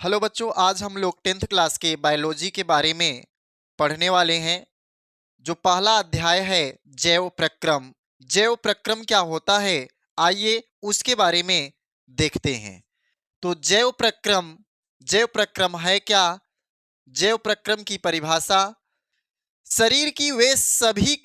Hello बच्चों, आज हम लोग 10th क्लास के बायोलॉजी के बारे में पढ़ने वाले हैं। जो पहला अध्याय है जैव प्रक्रम। जैव प्रक्रम क्या होता है, आइए उसके बारे में देखते हैं। तो जैव प्रक्रम है क्या? जैव प्रक्रम की परिभाषा: शरीर की वे सभी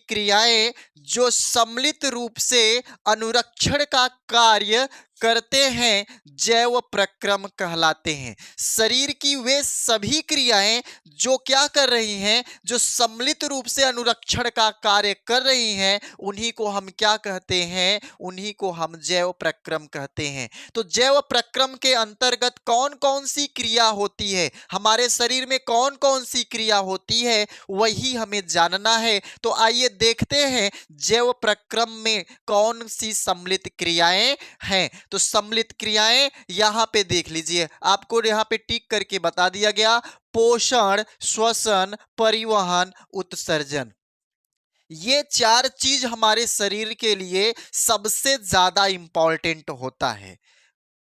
क्रियाएं जो सम्मिलित रूप से अनुरक्षण का कार्य करते हैं, जैव प्रक्रम कहलाते हैं। शरीर की वे सभी क्रियाएं जो क्या कर रही हैं, जो सम्मिलित रूप से अनुरक्षण का कार्य कर रही हैं, उन्हीं को हम क्या कहते हैं? उन्हीं को हम जैव प्रक्रम कहते हैं। तो जैव प्रक्रम के अंतर्गत कौन कौन सी क्रिया होती है, हमारे शरीर में कौन कौन सी क्रिया होती है, वही हमें जानना है। तो आइए देखते हैं जैव प्रक्रम में कौन सी सम्मिलित क्रियाएं हैं। तो सम्मिलित क्रियाएं यहां पे देख लीजिए, आपको यहां पे टिक करके बता दिया गया: पोषण, श्वसन, परिवहन, उत्सर्जन। ये चार चीज हमारे शरीर के लिए सबसे ज्यादा इंपॉर्टेंट होता है।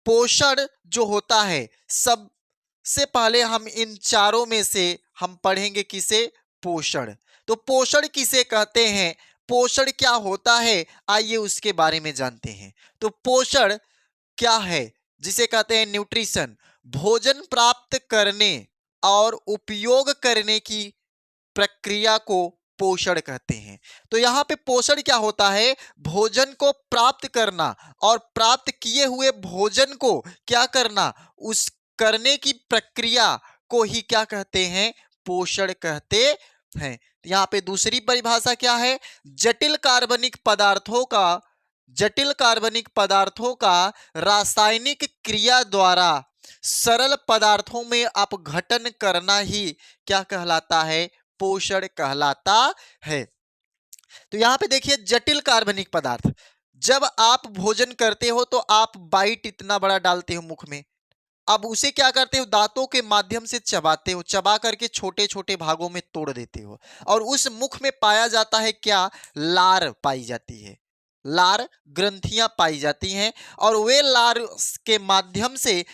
पोषण जो होता है, सबसे पहले हम इन चारों में से हम पढ़ेंगे किसे? पोषण। तो पोषण किसे कहते हैं, पोषण क्या होता है, आइए उसके बारे में जानते हैं। तो पोषण क्या है? जिसे कहते हैं न्यूट्रिशन, भोजन प्राप्त करने और उपयोग करने की प्रक्रिया को पोषण कहते हैं। तो यहां पे पोषण क्या होता है? भोजन को प्राप्त करना और प्राप्त किए हुए भोजन को क्या करना, उस करने की प्रक्रिया को ही क्या कहते हैं? पोषण कहते हैं। यहां पे दूसरी परिभाषा क्या है? जटिल कार्बनिक पदार्थों का जटिल कार्बनिक पदार्थों का रासायनिक क्रिया द्वारा सरल पदार्थों में अपघटन करना ही क्या कहलाता है? पोषण कहलाता है। तो यहां पे देखिए, जटिल कार्बनिक पदार्थ, जब आप भोजन करते हो तो आप बाइट इतना बड़ा डालते हो मुख में, अब उसे क्या करते हो? दांतों के माध्यम से चबाते हो, चबा करके छोटे छोटे भागों में तोड़ देते हो, और उस मुख में पाया जाता है क्या? लार पाई जाती है, लार ग्रंथियां पाई जाती हैं, और वे लार के माध्यम से,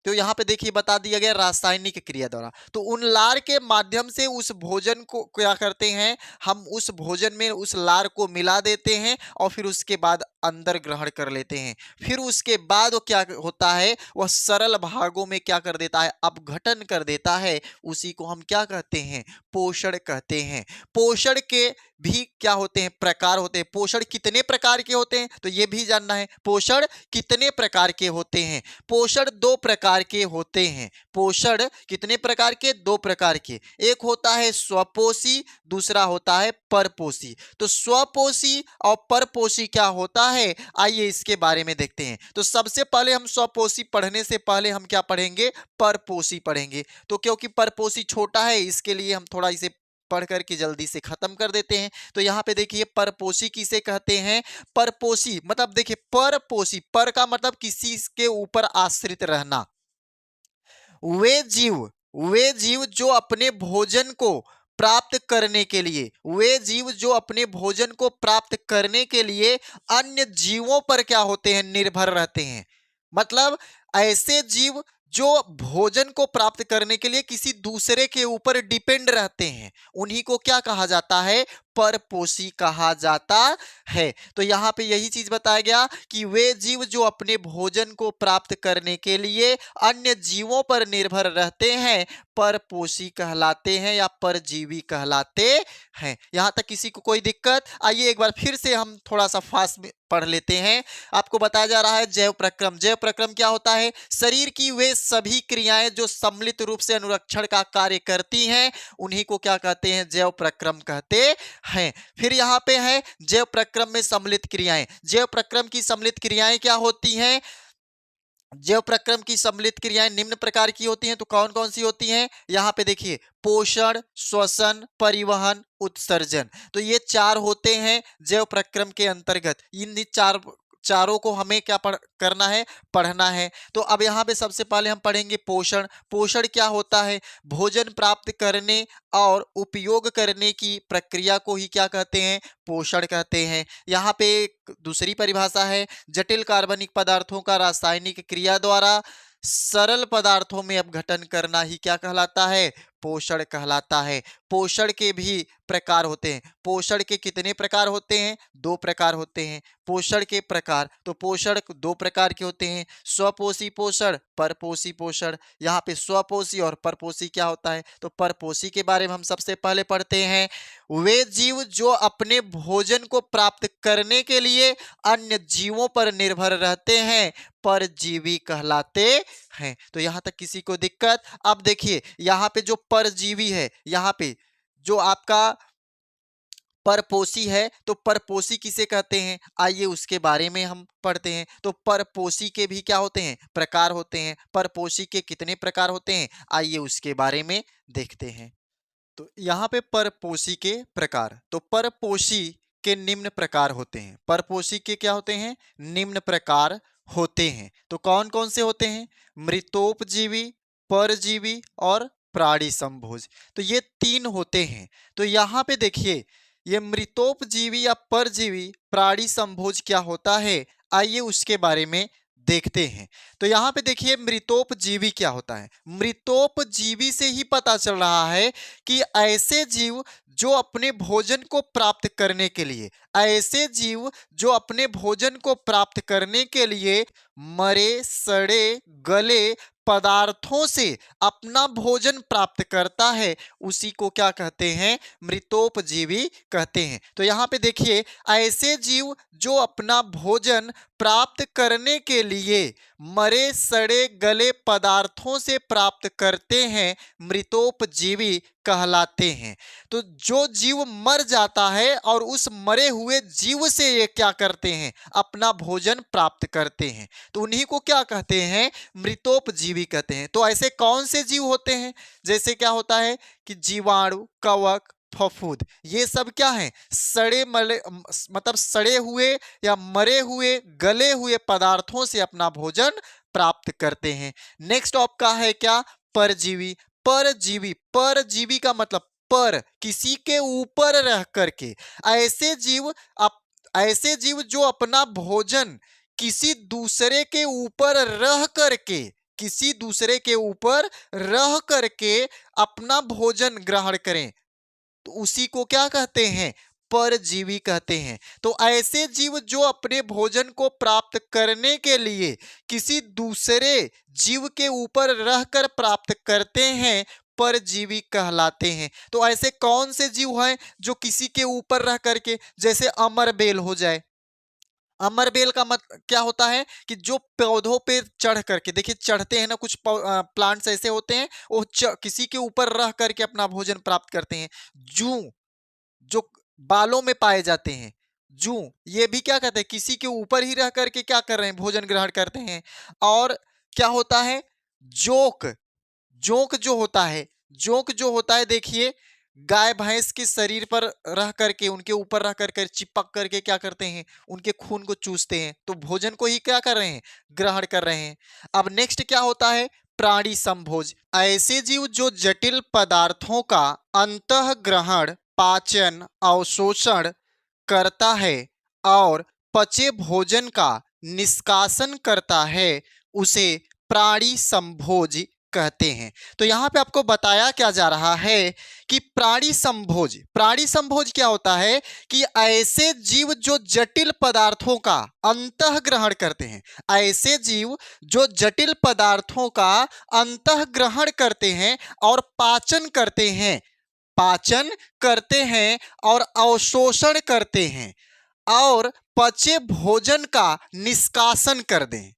तो यहां पे देखिए बता दिया गया रासायनिक क्रिया द्वारा, तो उन लार के माध्यम से उस भोजन को क्या करते हैं? हम उस भोजन में उस लार को मिला देते हैं और फिर उसके बाद अंदर ग्रहण कर लेते हैं। फिर उसके बाद वो क्या होता है? वह सरल भागों में क्या कर देता है? अपघटन कर देता है। उसी को हम क्या कहते हैं? पोषण कहते हैं। पोषण के भी क्या होते हैं? प्रकार होते हैं। पोषण कितने प्रकार के होते हैं, तो ये भी जानना है, पोषण कितने प्रकार के होते हैं। पोषण दो प्रकार के होते हैं। पोषण कितने प्रकार के? दो प्रकार के। एक होता है स्वपोषी, दूसरा होता है परपोषी। तो स्वपोषी और परपोषी क्या होता है, आइए इसके बारे में देखते हैं। तो सबसे पहले हम स्वपोषी पढ़ने से पहले हम क्या पढ़ेंगे? परपोषी पढ़ेंगे। तो क्योंकि परपोषी छोटा है, इसके लिए हम थोड़ा इसे पढ़ करके जल्दी से खत्म कर देते हैं। तो यहां पे देखिए, परपोषी किसे कहते हैं? परपोषी मतलब देखिए, परपोषी, पर का मतलब किसी के ऊपर आश्रित रहना। वे जीव वे जीव जो अपने भोजन को प्राप्त करने के लिए वे जीव जो अपने भोजन को प्राप्त करने के लिए अन्य जीवों पर क्या होते हैं? निर्भर रहते हैं। मतलब ऐसे जीव जो भोजन को प्राप्त करने के लिए किसी दूसरे के ऊपर डिपेंड रहते हैं, उन्हीं को क्या कहा जाता है? परपोषी कहा जाता है। तो यहां पे यही चीज बताया गया कि वे जीव जो अपने भोजन को प्राप्त करने के लिए अन्य जीवों पर निर्भर रहते हैं, परपोषी कहलाते हैं या परजीवी कहलाते हैं। यहां तक किसी को कोई दिक्कत? आइए एक बार फिर से हम थोड़ा सा फास्ट में पढ़ लेते हैं। आपको बताया जा रहा है जैव प्रक्रम। जैव प्रक्रम क्या होता है? शरीर की वे सभी क्रियाएं जो सम्मिलित रूप से अनुरक्षण का कार्य करती हैं, उन्हीं को क्या कहते हैं? जैव प्रक्रम कहते हैं। फिर यहां पे है जैव प्रक्रम में सम्मिलित क्रियाएं। जैव प्रक्रम की सम्मिलित क्रियाएं क्या होती हैं? जैव प्रक्रम की सम्मिलित क्रियाएं निम्न प्रकार की होती हैं। तो कौन कौन सी होती हैं? यहां पे देखिए, पोषण, श्वसन, परिवहन, उत्सर्जन। तो ये चार होते हैं जैव प्रक्रम के अंतर्गत। इन चार चारों को हमें क्या करना है, पढ़ना है। तो अब यहाँ पे सबसे पहले हम पढ़ेंगे पोषण। पोषण क्या होता है? भोजन प्राप्त करने और उपयोग करने की प्रक्रिया को ही क्या कहते हैं? पोषण कहते हैं। यहाँ पे एक दूसरी परिभाषा है, जटिल कार्बनिक पदार्थों का रासायनिक क्रिया द्वारा सरल पदार्थों में अपघटन करना ही क्या कहलाता है? पोषण कहलाता है। पोषण के भी प्रकार होते हैं। पोषण के कितने प्रकार होते हैं? 2 प्रकार होते हैं। पोषण के प्रकार, तो पोषण 2 प्रकार के होते हैं, स्वपोषी पोषण, परपोषी पोषण। यहाँ पे स्वपोषी और परपोषी क्या होता है? तो परपोषी के बारे में हम सबसे पहले पढ़ते हैं। वे जीव जो अपने भोजन को प्राप्त करने के लिए अन्य जीवों पर निर्भर रहते हैं, परजीवी कहलाते हैं। तो यहां तक किसी को दिक्कत? अब देखिए यहाँ पे जो परजीवी है, यहाँ पे जो आपका परपोषी है, तो परपोषी किसे कहते हैं? आइए उसके बारे में हम पढ़ते हैं। तो परपोषी के भी क्या होते हैं? प्रकार होते हैं। परपोषी के कितने प्रकार होते हैं? आइए उसके बारे में देखते हैं। तो यहाँ पे परपोषी के प्रकार, तो परपोषी के निम्न प्रकार होते हैं। परपोषी के क्या होते हैं? निम्न प्रकार होते हैं। तो कौन कौन से होते हैं? मृतोपजीवी, परजीवी और प्राणी संभोज। तो ये 3 होते हैं। तो यहाँ पे देखिए, ये मृतोपजीवी या परजीवी प्राणी संभोज क्या होता है, आइए उसके बारे में देखते हैं। तो यहाँ पे देखिए मृतोपजीवी क्या होता है। मृतोपजीवी से ही पता चल रहा है कि ऐसे जीव जो अपने भोजन को प्राप्त करने के लिए, ऐसे जीव जो अपने भोजन को प्राप्त करने के लिए मरे सड़े गले पदार्थों से अपना भोजन प्राप्त करता है, उसी को क्या कहते हैं? मृतोपजीवी कहते हैं। तो यहाँ पे देखिए, ऐसे जीव जो अपना भोजन प्राप्त करने के लिए मरे सड़े गले पदार्थों से प्राप्त करते हैं, मृतोपजीवी कहलाते हैं। तो जो जीव मर जाता है और उस मरे हुए जीव से ये क्या करते हैं? अपना भोजन प्राप्त करते हैं, तो उन्हीं को क्या कहते हैं? मृतोपजीवी कहते हैं। तो ऐसे कौन से जीव होते हैं? जैसे क्या होता है कि जीवाणु, कवक, फफूंद, ये सब क्या है? सड़े मले मतलब सड़े हुए या मरे हुए गले हुए पदार्थों से अपना भोजन प्राप्त करते हैं। नेक्स्ट आपका है क्या? परजीवी। परजीवी, परजीवी का मतलब पर, किसी के ऊपर रह करके, ऐसे जीव ऐसे जीव जो अपना भोजन किसी दूसरे के ऊपर रह करके, किसी दूसरे के ऊपर रह करके अपना भोजन ग्रहण करें, तो उसी को क्या कहते हैं? परजीवी कहते हैं। तो ऐसे जीव जो अपने भोजन को प्राप्त करने के लिए किसी दूसरे जीव के ऊपर रहकर प्राप्त करते हैं, परजीवी कहलाते हैं। तो ऐसे कौन से जीव हैं जो किसी के ऊपर रह करके, जैसे अमरबेल हो जाए। अमरबेल का मत क्या होता है कि जो पौधों पे चढ़ करके, देखिए चढ़ते हैं ना, कुछ प्लांट्स ऐसे होते हैं वो किसी के ऊपर रह करके अपना भोजन प्राप्त करते हैं। जू, जो बालों में पाए जाते हैं, जू, ये भी क्या कहते हैं? किसी के ऊपर ही रह करके क्या कर रहे हैं? भोजन ग्रहण करते हैं। और क्या होता है? जोक, जोंक जो होता है, जोंक जो होता है देखिए, गाय भैंस के शरीर पर रह करके, उनके ऊपर रह करके चिपक करके क्या करते हैं? उनके खून को चूसते हैं, तो भोजन को ही क्या कर रहे हैं? ग्रहण कर रहे हैं। अब नेक्स्ट क्या होता है? प्राणी संभोज। ऐसे जीव जो जटिल पदार्थों का अंतःग्रहण, पाचन, अवशोषण करता है और पचे भोजन का निष्कासन करता है, उसे प्राणी संभोज कहते हैं। तो यहाँ पे आपको बताया क्या जा रहा है कि प्राणी संभोज, प्राणी संभोज क्या होता है कि ऐसे जीव जो जटिल पदार्थों का अंतःग्रहण करते हैं, ऐसे जीव जो जटिल पदार्थों का अंतःग्रहण करते हैं और पाचन करते हैं, पाचन करते हैं और अवशोषण करते हैं और पचे भोजन का निष्कासन कर दें।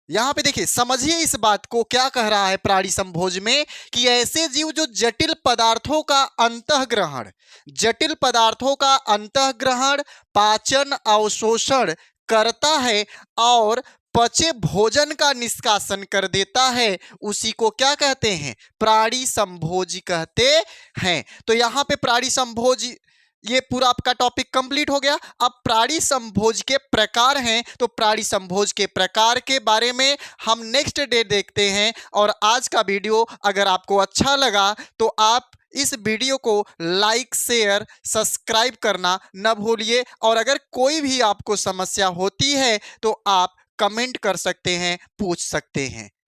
यहां पे देखिए, समझिए इस बात को, क्या कह रहा है प्राणी संभोज में कि ऐसे जीव जो जटिल पदार्थों का अंतःग्रहण, जटिल पदार्थों का अंतःग्रहण, पाचन, अवशोषण करता है और पचे भोजन का निष्कासन कर देता है, उसी को क्या कहते हैं? प्राणी संभोजी कहते हैं। तो यहां पे प्राणी संभोजी ये पूरा आपका टॉपिक कंप्लीट हो गया। अब प्राणी समभोज के प्रकार हैं, तो प्राणी समभोज के प्रकार के बारे में हम नेक्स्ट डे देखते हैं। और आज का वीडियो अगर आपको अच्छा लगा तो आप इस वीडियो को लाइक शेयर सब्सक्राइब करना न भूलिए। और अगर कोई भी आपको समस्या होती है तो आप कमेंट कर सकते हैं, पूछ सकते हैं।